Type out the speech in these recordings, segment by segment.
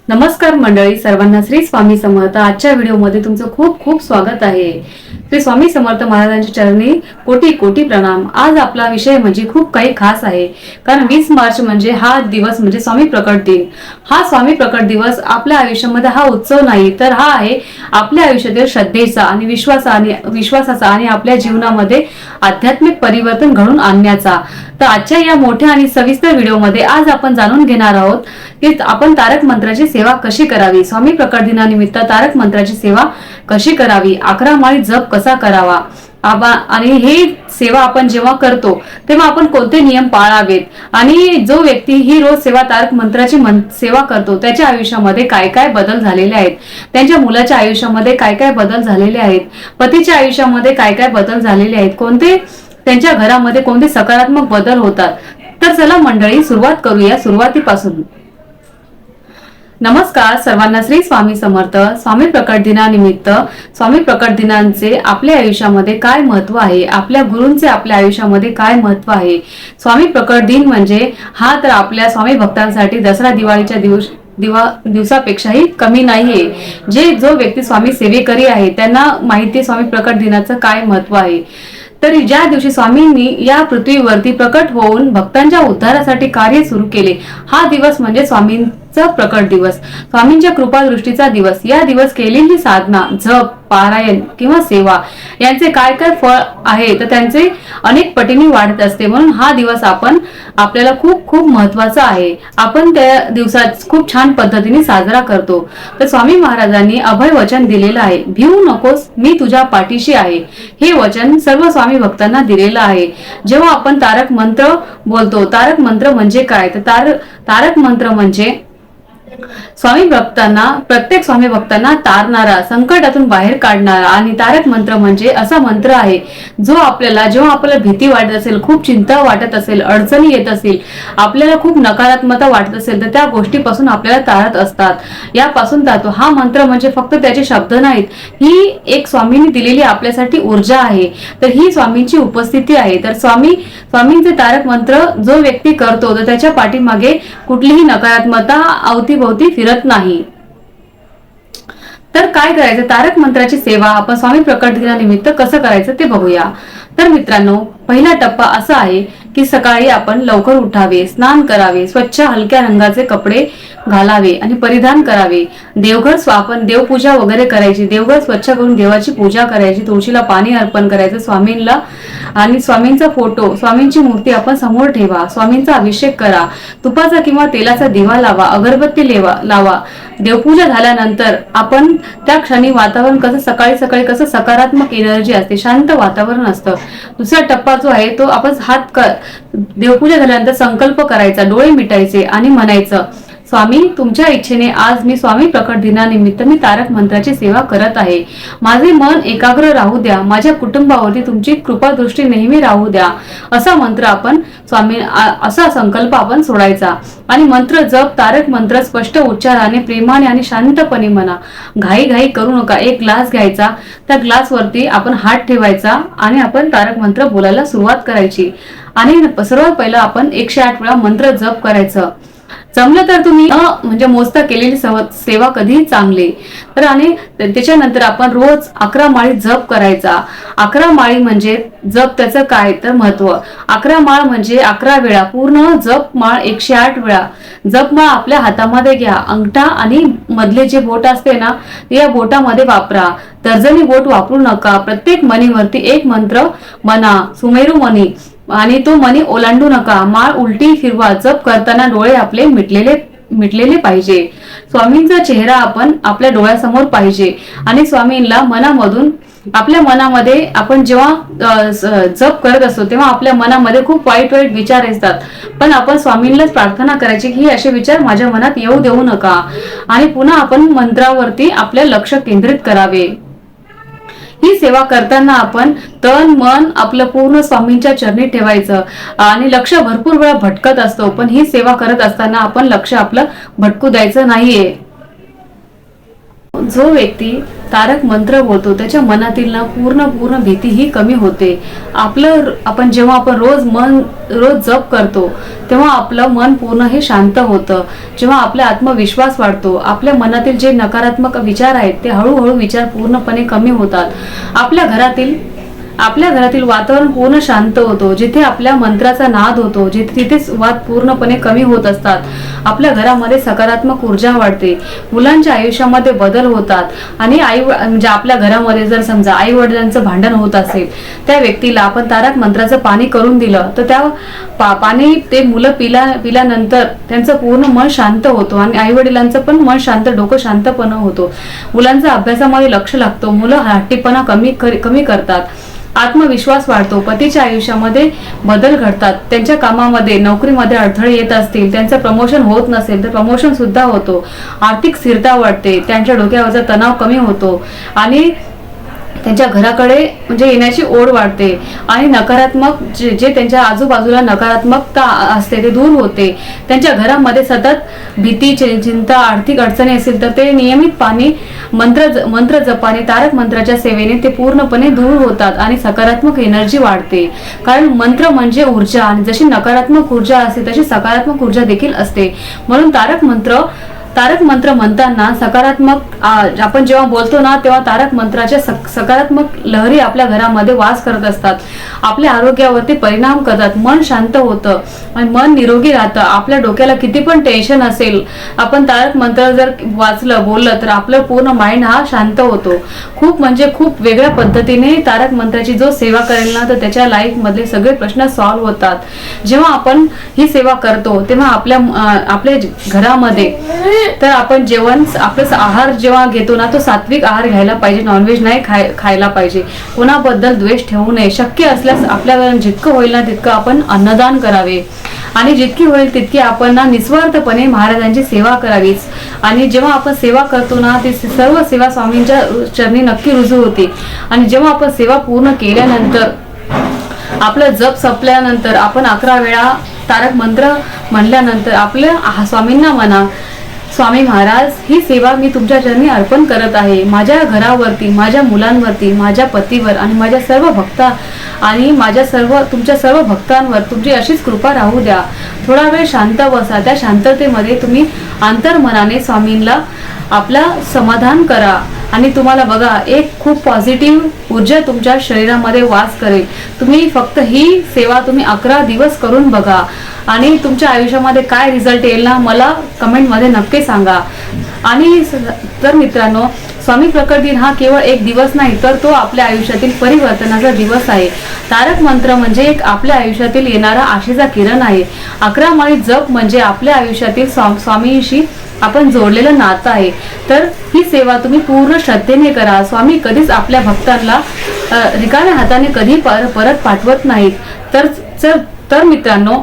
नमस्कार मंडळी, सर्वांना श्री स्वामी समर्थ. आजच्या व्हिडिओमध्ये तुमचं खूप खूप स्वागत आहे. श्री स्वामी समर्थ महाराजांच्या चरणी कोटी कोटी प्रणाम. आज आपला विषय म्हणजे खूप काही खास आहे, कारण 20 मार्च म्हणजे हा दिवस म्हणजे स्वामी प्रकट दिन. हा स्वामी प्रकट दिवस आपल्या आयुष्यामध्ये हा उत्सव नाही, तर हा आहे आपल्या आयुष्यातील श्रद्धेचा आणि विश्वासाचा आणि आपल्या जीवनामध्ये आध्यात्मिक परिवर्तन घडून आणण्याचा. तर आजच्या या मोठ्या आणि सविस्तर व्हिडिओमध्ये आज आपण जाणून घेणार आहोत की आपण तारक मंत्राची सेवा कशी करावी. स्वामी प्रकट दिनानिमित्त तारक मंत्राची सेवा कशी करावी, 11 माळी जप कसा करावा, आणि हे सेवा आपण जेव्हा करतो तेव्हा आपण कोणते नियम पाळावेत, आणि जो व्यक्ती ही रोज सेवा तारक मंत्राची सेवा करतो त्याच्या आयुष्यामध्ये काय काय बदल झालेले आहेत, त्यांच्या मुलाच्या आयुष्यामध्ये काय काय बदल झालेले आहेत, पतीच्या आयुष्यामध्ये काय काय बदल झालेले आहेत, कोणते त्यांच्या घरामध्ये कोणते सकारात्मक बदल होतात. तर चला मंडळी, सुरुवात करूया सुरुवातीपासून. नमस्कार सर्वांना, श्री स्वामी समर्थ. स्वामी प्रकट दिनानिमित्त स्वामी प्रकट दिनांचे आपल्या आयुष्यामध्ये काय महत्व आहे, आपल्या गुरूंचे आपल्या आयुष्यामध्ये काय महत्व आहे. स्वामी प्रकट दिन म्हणजे हा तर आपल्या स्वामी भक्तांसाठी दसरा दिवाळीच्या दिवसापेक्षाही कमी नाहीये. जो व्यक्ती स्वामी सेवेकरी आहे त्यांना माहिती आहे स्वामी प्रकट दिनाचं काय महत्व आहे. तर ज्या दिवशी स्वामींनी या पृथ्वीवरती प्रकट होऊन भक्तांच्या उद्धारासाठी कार्य सुरू केले, हा दिवस म्हणजे स्वामींचा प्रकट दिवस, स्वामींच्या कृपादृष्टीचा दिवस. या दिवस केलेली साधना, जप, पारायण किंवा सेवा यांचे काय काय फळ आहे तर त्यांचे अनेक पटीने वाढत असते. म्हणून हा दिवस आपल्याला खूप खूप महत्वाचा आहे. आपण त्या दिवसात खूप छान पद्धतीने साजरा करतो. तर स्वामी महाराजांनी अभय वचन दिलेलं आहे, भिवू नकोस, मी तुझ्या पाठीशी आहे. हे वचन सर्व स्वामी भक्तांना दिलेलं आहे. जेव्हा आपण तारक मंत्र बोलतो, तारक मंत्र म्हणजे काय तर तारक मंत्र म्हणजे प्रत्येक स्वामी भक्तांना तारणारा, संकटातून बाहेर काढणारा. आणि तारक मंत्र म्हणजे असा मंत्र आहे जो आपल्याला जेव्हा आपल्याला भीती वाटत असेल, खूप चिंता वाटत असेल, अडचणी येत असतील, आपल्याला खूप नकारात्मकता वाटत असेल तर त्या गोष्टीपासून आपल्याला तारत असतात, यापासून तारतो. हा मंत्र म्हणजे फक्त त्याचे शब्द नाहीत, ही एक स्वामींनी दिलेली आपल्यासाठी ऊर्जा आहे. तर ही स्वामींची उपस्थिती आहे. तर स्वामींचे तारक मंत्र जो व्यक्ती करतो तर त्याच्या पाठीमागे कुठलीही नकारात्मकता अवतीभोवती फिरत नाही. तर काय करायचं, तारक मंत्राची सेवा आपण स्वामी प्रकट दिनानिमित्त कसं करायचं ते बघूया. तर मित्रांनो, पहिला टप्पा असा आहे की सकाळी आपण लवकर उठावे, स्नान करावे, स्वच्छ हलक्या रंगाचे कपडे घालावे आणि परिधान करावे. आपण देवपूजा वगैरे करायची, देवघर स्वच्छ करून देवाची पूजा करायची, तुळशीला पाणी अर्पण करायचं स्वामींना, आणि स्वामींचा फोटो, स्वामींची मूर्ती आपण समोर ठेवा, स्वामींचा अभिषेक करा, तुपाचा किंवा तेलाचा दिवा लावा, अगरबत्ती लावा. देवपूजा झाल्यानंतर आपण त्या क्षणी वातावरण कसं सकाळी सकाळी कसं सकारात्मक एनर्जी असते, शांत वातावरण असतं. दुसरा टप्पा जो आहे तो आपण देवपूजा झाल्यानंतर संकल्प करायचा, डोळे मिटायचे आणि म्हणायचं, स्वामी, तुमच्या इच्छेने आज मी स्वामी प्रकट दिनानिमित्त मी तारक मंत्राची सेवा करत आहे. माझे मन एकाग्र राहू द्या, माझ्या कुटुंबावरती तुमची कृपादृष्टी नेहमी राहू द्या. असा मंत्र आपण असा संकल्प आपण सोडायचा. आणि मंत्र जप, तारक मंत्र स्पष्ट उच्चाराने, प्रेमाने आणि शांतपणे म्हणा. घाई करू नका. एक ग्लास घ्यायचा, त्या ग्लासवरती आपण हात ठेवायचा आणि आपण तारक मंत्र बोलायला सुरुवात करायची. आणि सर्वात पहिला आपण 108 वेळा मंत्र जप करायचं. जमलं तर तुम्ही म्हणजे मोजता केलेली सेवा कधीही चांगली. तर आणि त्याच्यानंतर आपण रोज 11 माळी जप करायचा. 11 माळी म्हणजे जप, त्याचं काय तर महत्व. 11 माळ म्हणजे 11 वेळा पूर्ण जप माळ, 108 वेळा जप माळ आपल्या हातामध्ये घ्या. अंगठा आणि मधले जे बोट असते ना, या बोटामध्ये वापरा, तर्जनी बोट वापरू नका. प्रत्येक मणीवरती एक मंत्र म्हणा, सुमेरू मणी, आणि तो मणी ओलांडू नका. माळ उलटी फिरवा. जप करताना डोळे आपले मिटलेले पाहिजे. स्वामींचा चेहरा आपण आपल्या डोळ्यासमोर पाहिजे. आणि स्वामींना मनामधून, आपल्या मनामध्ये आपण जेव्हा जप करत असतो तेव्हा आपल्या मनामध्ये खूप वाईट विचार असतात, पण आपण स्वामींनाच प्रार्थना करायची की असे विचार माझ्या मनात येऊ देऊ नका. आणि पुन्हा आपण मंत्रावरती आपले लक्ष केंद्रित करावे. ही सेवा करताना आपण तन मन आपलं पूर्ण स्वामींच्या चरणी ठेवायचं. आणि लक्ष भरपूर वेळा भटकत असतो, पण ही सेवा करत असताना आपण लक्ष आपलं भटकू द्यायचं नाहीये. जो व्यक्ती तारक मंत्र बोलतो त्याच्या मनातील ना पूर्ण भीती ही कमी होते. आपण जेव्हा रोज जप करतो तेव्हा आपलं मन पूर्ण हे शांत होतं. जेव्हा आपला आत्मविश्वास वाढतो, आपल्या मनातील जे नकारात्मक विचार आहेत ते हळूहळू विचार पूर्णपणे कमी होतात. आपल्या घरातील वातावरण पूर्ण शांत होतो. जिथे आपल्या मंत्राचा नाद होतो तिथेच वाद पूर्णपणे कमी होत असतात. आपल्या घरामध्ये सकारात्मक ऊर्जा वाढते. मुलांच्या आयुष्यामध्ये बदल होतात. आणि म्हणजे आपल्या घरामध्ये जर समजा आई वडिलांचं भांडण होत असेल, त्या व्यक्तीला आपण तारक मंत्राचं पाणी करून दिलं तर त्या पाणी ते मुलं पिल्यानंतर त्यांचं पूर्ण मन शांत होतो आणि आई वडिलांचं पण मन शांत, डोकं शांतपणा होतो. मुलांचा अभ्यासामध्ये लक्ष लागतो. मुलं हट्टीपणा कमी करतात. आत्मविश्वास वाढतो. पतीच्या आयुष्यामध्ये बदल घडतात. त्यांच्या कामामध्ये, नोकरीमध्ये अडथळे येत असतील, त्यांचं प्रमोशन होत नसेल तर प्रमोशन सुद्धा होतो. आर्थिक स्थिरता वाढते. त्यांच्या डोक्यावरचा तणाव कमी होतो आणि त्यांच्या घराकडे म्हणजे येण्याची ओढ वाढते. आणि नकारात्मक जे त्यांच्या आजूबाजूला नकारात्मकता असते ते दूर होते. त्यांच्या घरामध्ये सतत भीती, चिंता, आर्थिक अडचणी असेल तर ते नियमित पाणी मंत्र जपाने, तारक मंत्राच्या सेवेने ते पूर्णपणे दूर होतात आणि सकारात्मक एनर्जी वाढते. कारण मंत्र म्हणजे ऊर्जा आणि जशी नकारात्मक ऊर्जा असते तशी सकारात्मक ऊर्जा देखील असते. म्हणून तारक मंत्र म्हणताना सकारात्मक आपण जेव्हा बोलतो ना तेव्हा तारक मंत्राच्या सकारात्मक लहरी आपल्या घरामध्ये वास करत असतात. आपल्या आरोग्यावरती परिणाम करतात. मन शांत होतं आणि मन निरोगी राहतं. आपल्या डोक्याला किती पण टेन्शन असेल, आपण तारक मंत्र जर बोललं तर आपलं पूर्ण माइंड हा शांत होतो. खूप वेगळ्या पद्धतीने तारक मंत्राची जो सेवा करेल ना तर त्याच्या लाईफ मधले सगळे प्रश्न सॉल्व्ह होतात. जेव्हा आपण ही सेवा करतो तेव्हा आपल्या घरामध्ये तर आपण आपलं आहार जेव्हा घेतो ना तो सात्विक आहार घ्यायला पाहिजे. नॉनव्हेज नाही खायला पाहिजे. कोणाबद्दल द्वेष ठेवू नये. शक्य असल्यास आपल्याला जितकं होईल ना तितकं आपण अन्नदान करावे आणि जितकी होईल तितकी आपण ना निस्वार्थपणे महाराजांची सेवा करावीच. आणि जेव्हा आपण सेवा करतो ना ती सर्व सेवा स्वामींच्या चरणी नक्की रुजू होते. आणि जेव्हा आपण सेवा पूर्ण केल्यानंतर आपलं जप संपल्यानंतर आपण 11 वेळा तारक मंत्र म्हणल्यानंतर आपल्या स्वामींना म्हणा, स्वामी महाराज, ही सेवा मी तुमच्या चरणी अर्पण करत आहे. माझ्या घरावरती, माझ्या मुलांवरती, माझ्या पतीवर आणि माझ्या सर्व आणि तुमच्या सर्व भक्तांवर तुमची अशीच कृपा राहू द्या. थोडा वेळ शांत बसा. त्या शांततेमध्ये तुम्ही अंतर्मनाने स्वामींना आपला समाधान करा आणि तुम्हाला बघा एक खूप पॉझिटिव्ह ऊर्जा तुमच्या शरीरामध्ये वास करेल. तुम्ही फक्त ही सेवा 11 दिवस करून बघा आणि तुमच्या आयुष्यामध्ये काय रिझल्ट येईल ना मला कमेंटमध्ये नक्की सांगा. आणि तर मित्रांनो, स्वामी प्रकट दिन हा केवळ एक दिवस नाही तर तो आपल्या आयुष्यातील परिवर्तनाचा दिवस आहे. तारक मंत्र म्हणजे एक आपल्या आयुष्यातील येणारा आशेचा किरण आहे. 11 माळी जप म्हणजे आपल्या आयुष्यातील स्वामींशी आपण जोडलेलं नातं आहे. तर ही सेवा तुम्ही पूर्ण श्रद्धेने करा. स्वामी कधीच आपल्या भक्तांना रिकाम्या हाताने कधी परत पाठवत नाहीत. तर मित्रांनो,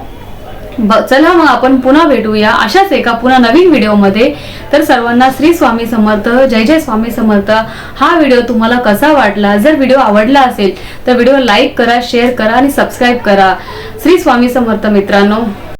चला मग आपण पुन्हा भेटूया अशाच एका पुन्हा नवीन व्हिडिओमध्ये. तर सर्वांना श्री स्वामी समर्थ, जय जय स्वामी समर्थ. हा व्हिडिओ तुम्हाला कसा वाटला? जर व्हिडिओ आवडला असेल तर व्हिडिओ लाईक करा, शेअर करा आणि सबस्क्राईब करा. श्री स्वामी समर्थ मित्रांनो.